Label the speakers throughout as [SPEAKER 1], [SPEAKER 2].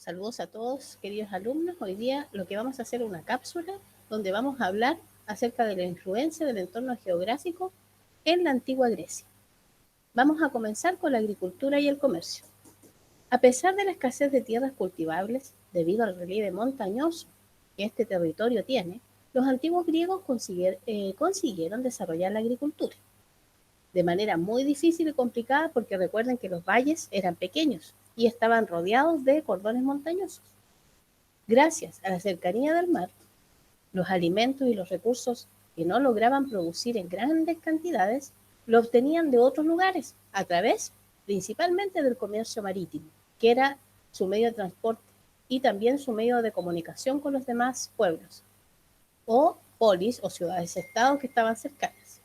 [SPEAKER 1] Saludos a todos, queridos alumnos. Hoy día lo que vamos a hacer es una cápsula donde vamos a hablar acerca de la influencia del entorno geográfico en la antigua Grecia. Vamos a comenzar con la agricultura y el comercio. A pesar de la escasez de tierras cultivables, debido al relieve montañoso que este territorio tiene, los antiguos griegos consiguieron desarrollar la agricultura de manera muy difícil y complicada porque recuerden que los valles eran pequeños y estaban rodeados de cordones montañosos. Gracias a la cercanía del mar, los alimentos y los recursos que no lograban producir en grandes cantidades lo obtenían de otros lugares a través principalmente del comercio marítimo, que era su medio de transporte y también su medio de comunicación con los demás pueblos o polis o ciudades-estado que estaban cercanas.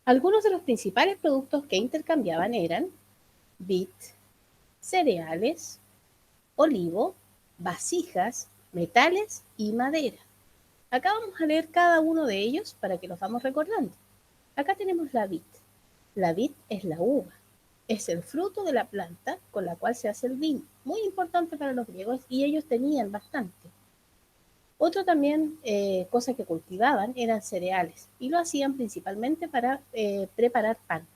[SPEAKER 1] Algunos de los principales productos que intercambiaban eran vid, cereales, olivo, vasijas, metales y madera. Acá vamos a leer cada uno de ellos para que los vamos recordando. Acá tenemos la vid. La vid es la uva. Es el fruto de la planta con la cual se hace el vino. Muy importante para los griegos y ellos tenían bastante. Otro también cosa que cultivaban eran cereales y lo hacían principalmente para preparar pan.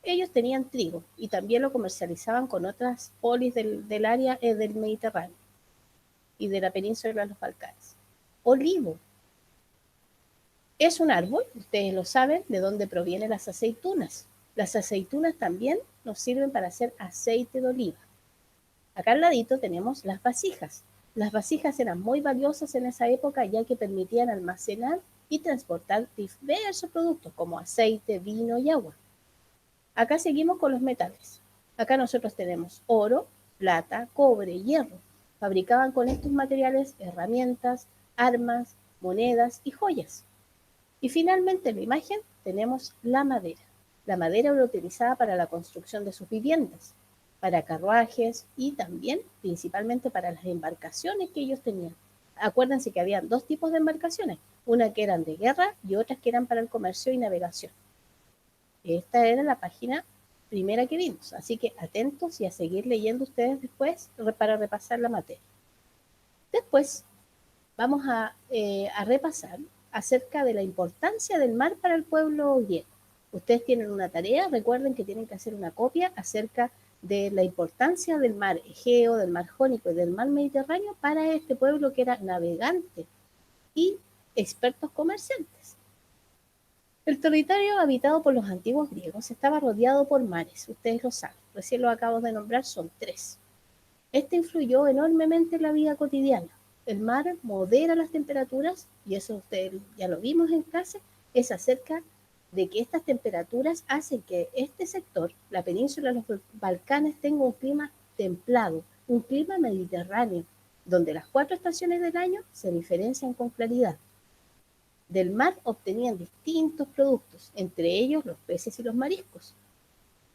[SPEAKER 1] Ellos tenían trigo y también lo comercializaban con otras polis del área del Mediterráneo y de la península de los Balcanes. Olivo es un árbol, ustedes lo saben, de dónde provienen las aceitunas. Las aceitunas también nos sirven para hacer aceite de oliva. Acá al ladito tenemos las vasijas. Las vasijas eran muy valiosas en esa época ya que permitían almacenar y transportar diversos productos como aceite, vino y agua. Acá seguimos con los metales. Acá nosotros tenemos oro, plata, cobre, hierro. Fabricaban con estos materiales herramientas, armas, monedas y joyas. Y finalmente en la imagen tenemos la madera. La madera era utilizada para la construcción de sus viviendas, para carruajes y también principalmente para las embarcaciones que ellos tenían. Acuérdense que había dos tipos de embarcaciones, una que eran de guerra y otras que eran para el comercio y navegación. Esta era la página primera que vimos, así que atentos y a seguir leyendo ustedes después para repasar la materia. Después vamos a repasar acerca de la importancia del mar para el pueblo griego. Ustedes tienen una tarea, recuerden que tienen que hacer una copia acerca de la importancia del mar Egeo, del mar Jónico y del mar Mediterráneo para este pueblo que era navegante y expertos comerciantes. El territorio habitado por los antiguos griegos estaba rodeado por mares, ustedes lo saben, recién lo acabo de nombrar, son 3. Este influyó enormemente en la vida cotidiana. El mar modera las temperaturas, y eso ustedes ya lo vimos en clase, es acerca de que estas temperaturas hacen que este sector, la península de los Balcanes, tenga un clima templado, un clima mediterráneo, donde las 4 estaciones del año se diferencian con claridad. Del mar obtenían distintos productos, entre ellos los peces y los mariscos.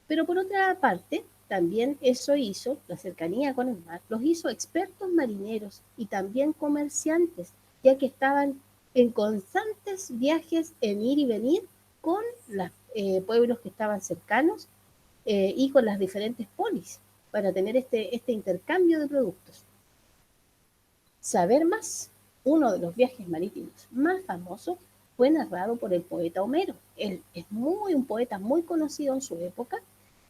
[SPEAKER 1] Pero por otra parte, también eso hizo, la cercanía con el mar, los hizo expertos marineros y también comerciantes, ya que estaban en constantes viajes en ir y venir con los pueblos que estaban cercanos y con las diferentes polis para tener este intercambio de productos. Saber más, uno de los viajes marítimos más famosos, fue narrado por el poeta Homero. Él es un poeta muy conocido en su época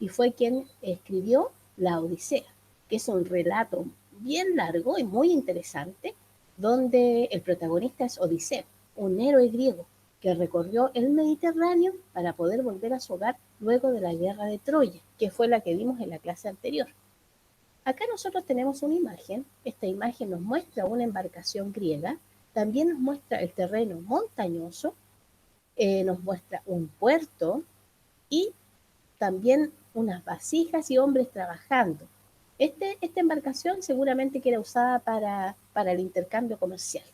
[SPEAKER 1] y fue quien escribió la Odisea, que es un relato bien largo y muy interesante, donde el protagonista es Odiseo, un héroe griego que recorrió el Mediterráneo para poder volver a su hogar luego de la guerra de Troya, que fue la que vimos en la clase anterior. Acá nosotros tenemos una imagen, esta imagen nos muestra una embarcación griega, también nos muestra el terreno montañoso, nos muestra un puerto y también unas vasijas y hombres trabajando. Esta embarcación seguramente que era usada para el intercambio comercial.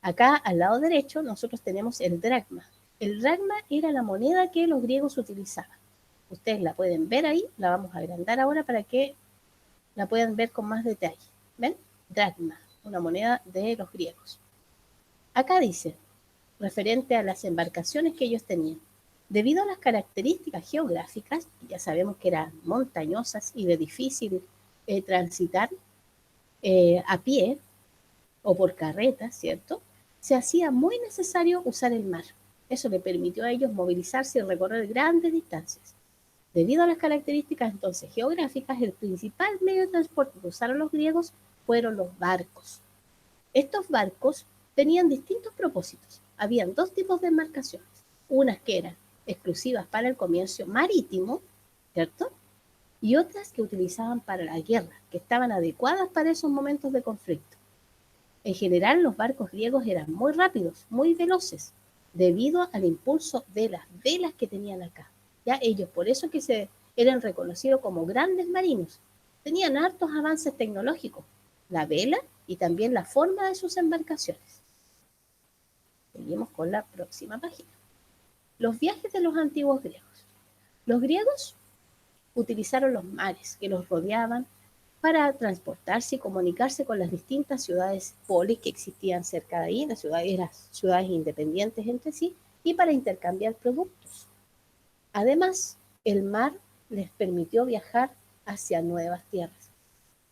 [SPEAKER 1] Acá al lado derecho nosotros tenemos el dracma. El dracma era la moneda que los griegos utilizaban. Ustedes la pueden ver ahí, la vamos a agrandar ahora para que la puedan ver con más detalle. ¿Ven? Dracma, una moneda de los griegos. Acá dice, referente a las embarcaciones que ellos tenían, debido a las características geográficas, ya sabemos que eran montañosas y de difícil transitar, a pie o por carretas, ¿cierto? Se hacía muy necesario usar el mar. Eso le permitió a ellos movilizarse y recorrer grandes distancias. Debido a las características entonces geográficas, el principal medio de transporte que usaron los griegos fueron los barcos. Estos barcos tenían distintos propósitos. Habían dos tipos de embarcaciones. Unas que eran exclusivas para el comercio marítimo, ¿cierto? Y otras que utilizaban para la guerra, que estaban adecuadas para esos momentos de conflicto. En general, los barcos griegos eran muy rápidos, muy veloces, debido al impulso de las velas que tenían acá. Ya ellos, por eso que se eran reconocidos como grandes marinos. Tenían hartos avances tecnológicos, la vela y también la forma de sus embarcaciones. Seguimos con la próxima página. Los viajes de los antiguos griegos. Los griegos utilizaron los mares que los rodeaban para transportarse y comunicarse con las distintas ciudades polis que existían cerca de ahí, las ciudades independientes entre sí, y para intercambiar productos. Además, el mar les permitió viajar hacia nuevas tierras.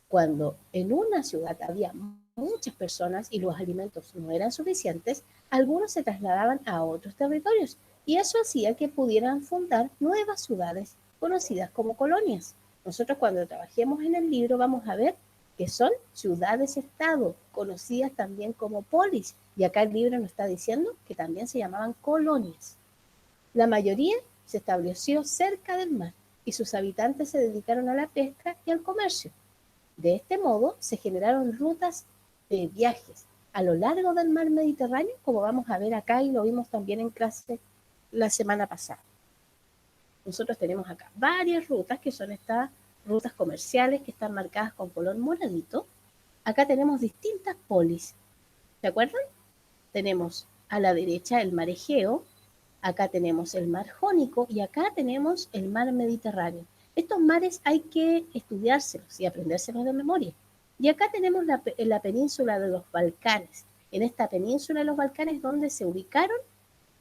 [SPEAKER 1] Cuando en una ciudad había muchas personas y los alimentos no eran suficientes, algunos se trasladaban a otros territorios y eso hacía que pudieran fundar nuevas ciudades conocidas como colonias. Nosotros cuando trabajemos en el libro vamos a ver que son ciudades-estado, conocidas también como polis, y acá el libro nos está diciendo que también se llamaban colonias. La mayoría se estableció cerca del mar y sus habitantes se dedicaron a la pesca y al comercio. De este modo se generaron rutas de viajes a lo largo del mar Mediterráneo, como vamos a ver acá y lo vimos también en clase la semana pasada. Nosotros tenemos acá varias rutas que son estas rutas comerciales que están marcadas con color moradito. Acá tenemos distintas polis. ¿Se acuerdan? Tenemos a la derecha el mar Egeo, acá tenemos el mar Jónico y acá tenemos el mar Mediterráneo. Estos mares hay que estudiárselos y aprendérselos de memoria. Y acá tenemos la península de los Balcanes. En esta península de los Balcanes donde se ubicaron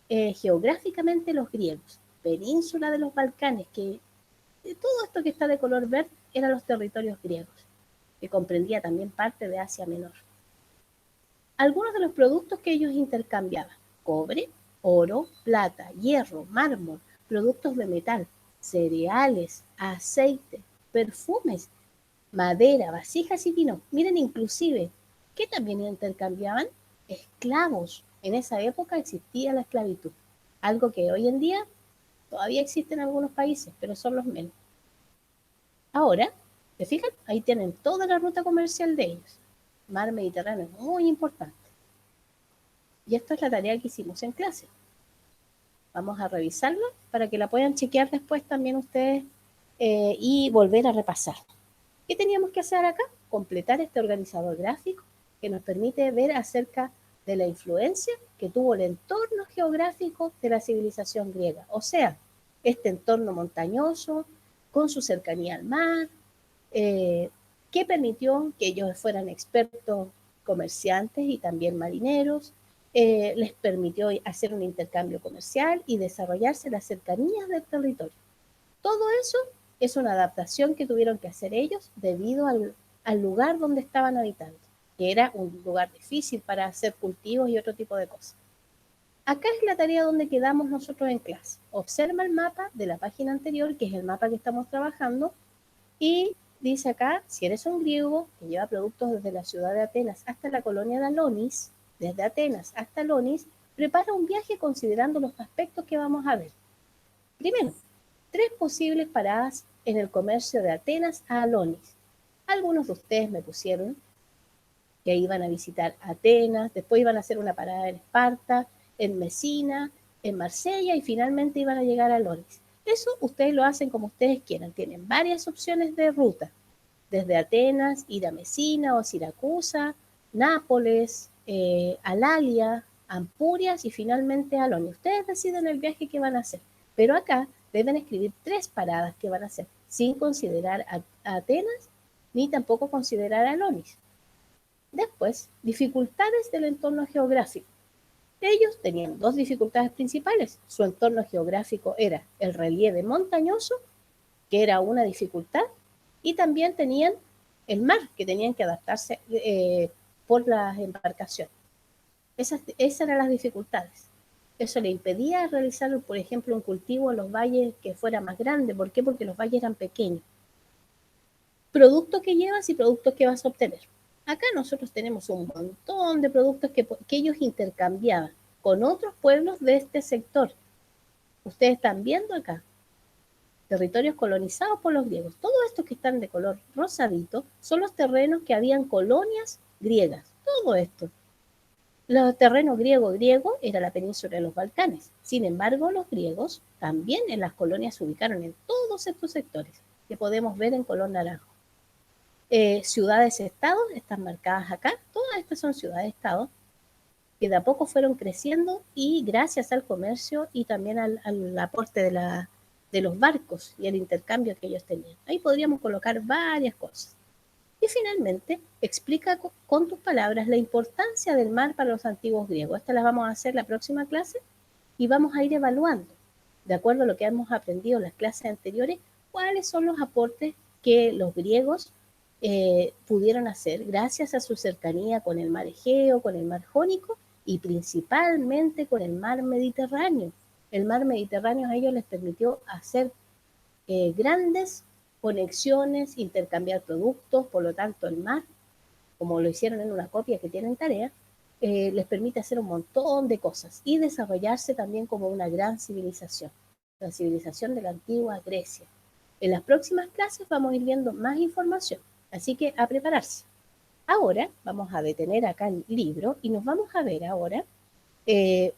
[SPEAKER 1] geográficamente los griegos. Península de los Balcanes, que todo esto que está de color verde eran los territorios griegos, que comprendía también parte de Asia Menor. Algunos de los productos que ellos intercambiaban: cobre, oro, plata, hierro, mármol, productos de metal, cereales, aceite, perfumes, madera, vasijas y vino. Miren, inclusive, ¿qué también intercambiaban? Esclavos. En esa época existía la esclavitud, algo que hoy en día todavía existe en algunos países, pero son los menos. Ahora, ¿se fijan? Ahí tienen toda la ruta comercial de ellos. Mar Mediterráneo es muy importante. Y esto es la tarea que hicimos en clase. Vamos a revisarla para que la puedan chequear después también ustedes y volver a repasar. ¿Qué teníamos que hacer acá? Completar este organizador gráfico que nos permite ver acerca de la influencia que tuvo el entorno geográfico de la civilización griega. O sea, este entorno montañoso, con su cercanía al mar, que permitió que ellos fueran expertos comerciantes y también marineros, les permitió hacer un intercambio comercial y desarrollarse las cercanías del territorio. Todo eso es una adaptación que tuvieron que hacer ellos debido al lugar donde estaban habitando, que era un lugar difícil para hacer cultivos y otro tipo de cosas. Acá es la tarea donde quedamos nosotros en clase. Observa el mapa de la página anterior, que es el mapa que estamos trabajando, y dice acá, si eres un griego que lleva productos desde la ciudad de Atenas hasta la colonia de Alonis, desde Atenas hasta Alonis, prepara un viaje considerando los aspectos que vamos a ver. Primero, 3 posibles paradas en el comercio de Atenas a Alonis. Algunos de ustedes me pusieron que iban a visitar Atenas, después iban a hacer una parada en Esparta, en Mesina, en Marsella y finalmente iban a llegar a Alonis. Eso ustedes lo hacen como ustedes quieran. Tienen varias opciones de ruta. Desde Atenas, ir a Mesina o Siracusa, Nápoles, Alalia, Ampurias y finalmente Alonia. Ustedes deciden el viaje que van a hacer. Pero acá deben escribir 3 paradas que van a hacer, sin considerar a Atenas ni tampoco considerar a Alonis. Después, dificultades del entorno geográfico. Ellos tenían 2 dificultades principales. Su entorno geográfico era el relieve montañoso, que era una dificultad, y también tenían el mar, que tenían que adaptarse por las embarcaciones. Esas eran las dificultades. Eso le impedía realizar, por ejemplo, un cultivo en los valles que fuera más grande. ¿Por qué? Porque los valles eran pequeños. Productos que llevas y productos que vas a obtener. Acá nosotros tenemos un montón de productos que ellos intercambiaban con otros pueblos de este sector. Ustedes están viendo acá territorios colonizados por los griegos. Todos estos que están de color rosadito son los terrenos que habían colonias griegas. Todo esto. Los terrenos griego era la península de los Balcanes. Sin embargo, los griegos también en las colonias se ubicaron en todos estos sectores que podemos ver en color naranjo. Ciudades-estados están marcadas acá. Todas estas son ciudades-estados que de a poco fueron creciendo y gracias al comercio y también al aporte de los barcos y el intercambio que ellos tenían. Ahí podríamos colocar varias cosas. Y finalmente, explica con tus palabras la importancia del mar para los antiguos griegos. Estas las vamos a hacer la próxima clase y vamos a ir evaluando, de acuerdo a lo que hemos aprendido en las clases anteriores, cuáles son los aportes que los griegos pudieron hacer gracias a su cercanía con el mar Egeo, con el mar Jónico y principalmente con el mar Mediterráneo. El mar Mediterráneo a ellos les permitió hacer grandes conexiones, intercambiar productos, por lo tanto el mar, como lo hicieron en una copia que tienen tarea, les permite hacer un montón de cosas y desarrollarse también como una gran civilización, la civilización de la antigua Grecia. En las próximas clases vamos a ir viendo más información, así que a prepararse. Ahora vamos a detener acá el libro y nos vamos a ver ahora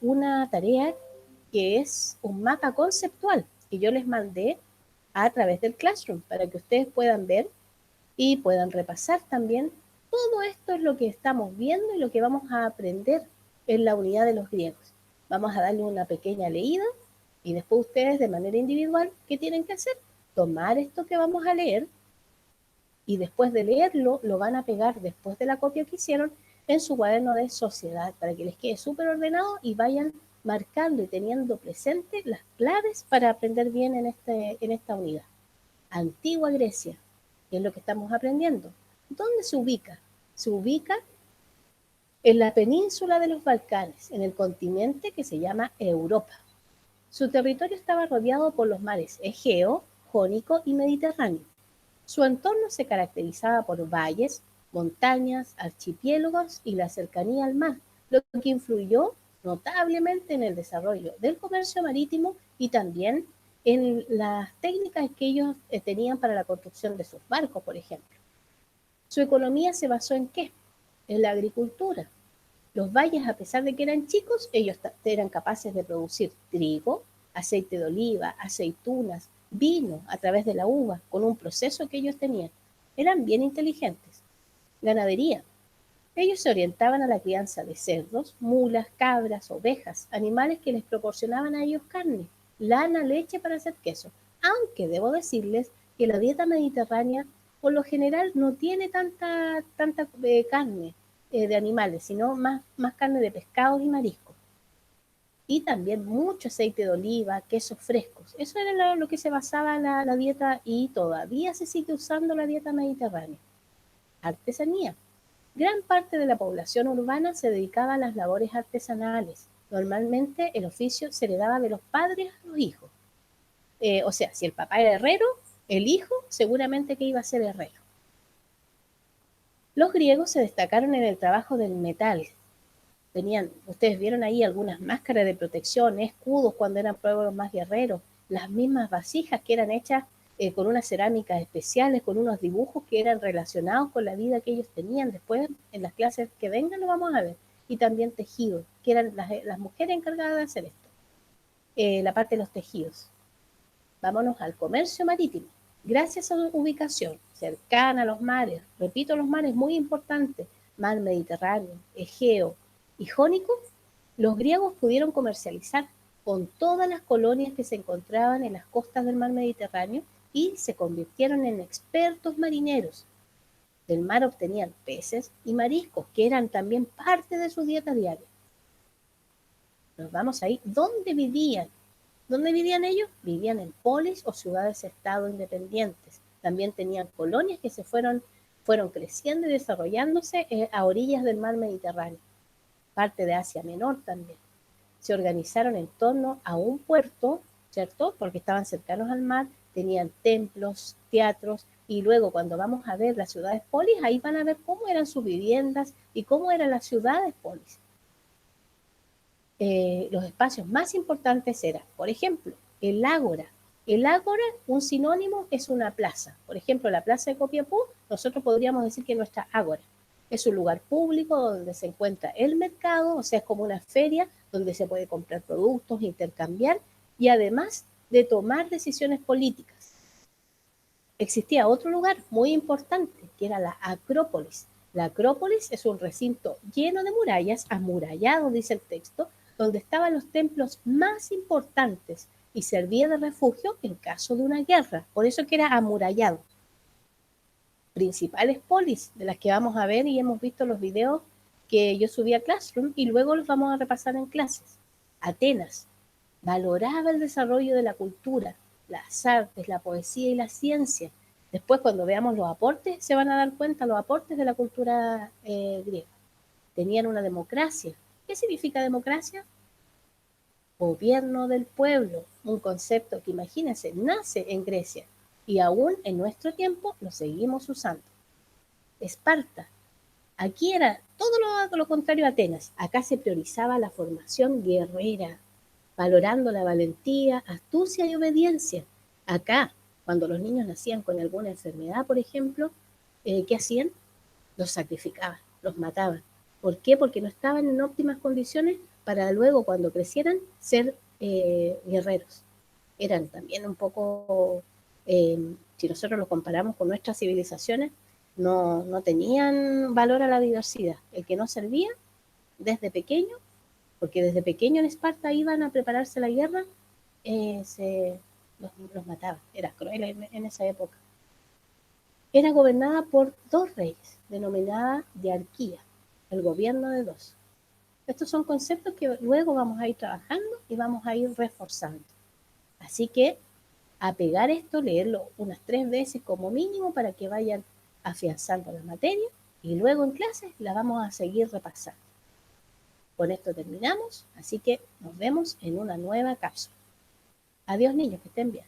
[SPEAKER 1] una tarea que es un mapa conceptual que yo les mandé a través del Classroom para que ustedes puedan ver y puedan repasar también. Todo esto es lo que estamos viendo y lo que vamos a aprender en la unidad de los griegos. Vamos a darle una pequeña leída y después ustedes de manera individual, ¿qué tienen que hacer? Tomar esto que vamos a leer y después de leerlo lo van a pegar después de la copia que hicieron en su cuaderno de sociedad para que les quede súper ordenado y vayan marcando y teniendo presente las claves para aprender bien en esta unidad. Antigua Grecia, que es lo que estamos aprendiendo. ¿Dónde se ubica? Se ubica en la península de los Balcanes, en el continente que se llama Europa. Su territorio estaba rodeado por los mares Egeo, Jónico y Mediterráneo. Su entorno se caracterizaba por valles, montañas, archipiélagos y la cercanía al mar, lo que influyó notablemente en el desarrollo del comercio marítimo y también en las técnicas que ellos tenían para la construcción de sus barcos, por ejemplo. Su economía se basó en ¿qué? En la agricultura. Los valles, a pesar de que eran chicos, ellos eran capaces de producir trigo, aceite de oliva, aceitunas, vino a través de la uva, con un proceso que ellos tenían. Eran bien inteligentes. Ganadería. Ellos se orientaban a la crianza de cerdos, mulas, cabras, ovejas, animales que les proporcionaban a ellos carne, lana, leche para hacer queso. Aunque debo decirles que la dieta mediterránea por lo general no tiene tanta carne de animales, sino más carne de pescados y mariscos. Y también mucho aceite de oliva, quesos frescos. Eso era lo que se basaba la dieta y todavía se sigue usando la dieta mediterránea. Artesanía. Gran parte de la población urbana se dedicaba a las labores artesanales. Normalmente el oficio se heredaba de los padres a los hijos. O sea, si el papá era herrero, el hijo seguramente que iba a ser herrero. Los griegos se destacaron en el trabajo del metal. Ustedes vieron ahí algunas máscaras de protección, escudos cuando eran pueblos más guerreros, las mismas vasijas que eran hechas con unas cerámicas especiales, con unos dibujos que eran relacionados con la vida que ellos tenían. Después, en las clases que vengan, lo vamos a ver. Y también tejidos, que eran las mujeres encargadas de hacer esto. La parte de los tejidos. Vámonos al comercio marítimo. Gracias a su ubicación cercana a los mares, repito, los mares muy importantes, mar Mediterráneo, Egeo y Jónico, los griegos pudieron comercializar con todas las colonias que se encontraban en las costas del mar Mediterráneo y se convirtieron en expertos marineros. Del mar obtenían peces y mariscos, que eran también parte de su dieta diaria. Nos vamos ahí. ¿Dónde vivían? ¿Dónde vivían ellos? Vivían en polis o ciudades-estado independientes. También tenían colonias que se fueron fueron creciendo y desarrollándose a orillas del mar Mediterráneo, parte de Asia Menor también. Se organizaron en torno a un puerto, ¿cierto? Porque estaban cercanos al mar, tenían templos, teatros, y luego cuando vamos a ver las ciudades polis, ahí van a ver cómo eran sus viviendas y cómo eran las ciudades polis. Los espacios más importantes eran, por ejemplo, el ágora. El ágora, un sinónimo, es una plaza. Por ejemplo, la plaza de Copiapó, nosotros podríamos decir que nuestra ágora es un lugar público donde se encuentra el mercado, o sea, es como una feria donde se puede comprar productos, intercambiar y además de tomar decisiones políticas. Existía otro lugar muy importante, que era la Acrópolis. La Acrópolis es un recinto lleno de murallas, amurallado, dice el texto, donde estaban los templos más importantes y servía de refugio en caso de una guerra. Por eso que era amurallado. Principales polis de las que vamos a ver y hemos visto los videos que yo subí a Classroom y luego los vamos a repasar en clases. Atenas valoraba el desarrollo de la cultura, las artes, la poesía y la ciencia. Después, cuando veamos los aportes, se van a dar cuenta los aportes de la cultura griega. Tenían una democracia. ¿Qué significa democracia? Gobierno del pueblo, un concepto que, imagínense, nace en Grecia y aún en nuestro tiempo lo seguimos usando. Esparta. Aquí era todo lo contrario a Atenas. Acá se priorizaba la formación guerrera, valorando la valentía, astucia y obediencia. Acá, cuando los niños nacían con alguna enfermedad, por ejemplo, ¿qué hacían? Los sacrificaban, los mataban. ¿Por qué? Porque no estaban en óptimas condiciones para luego, cuando crecieran, ser guerreros. Eran también un poco, si nosotros lo comparamos con nuestras civilizaciones, no tenían valor a la diversidad. El que no servía desde pequeño, porque desde pequeño en Esparta iban a prepararse la guerra, los mataban. Era cruel en esa época. Era gobernada por dos reyes, denominada diarquía, el gobierno de dos. Estos son conceptos que luego vamos a ir trabajando y vamos a ir reforzando. Así que a pegar esto, leerlo unas 3 veces como mínimo para que vayan afianzando la materia y luego en clases la vamos a seguir repasando. Con esto terminamos, así que nos vemos en una nueva cápsula. Adiós niños, que estén bien.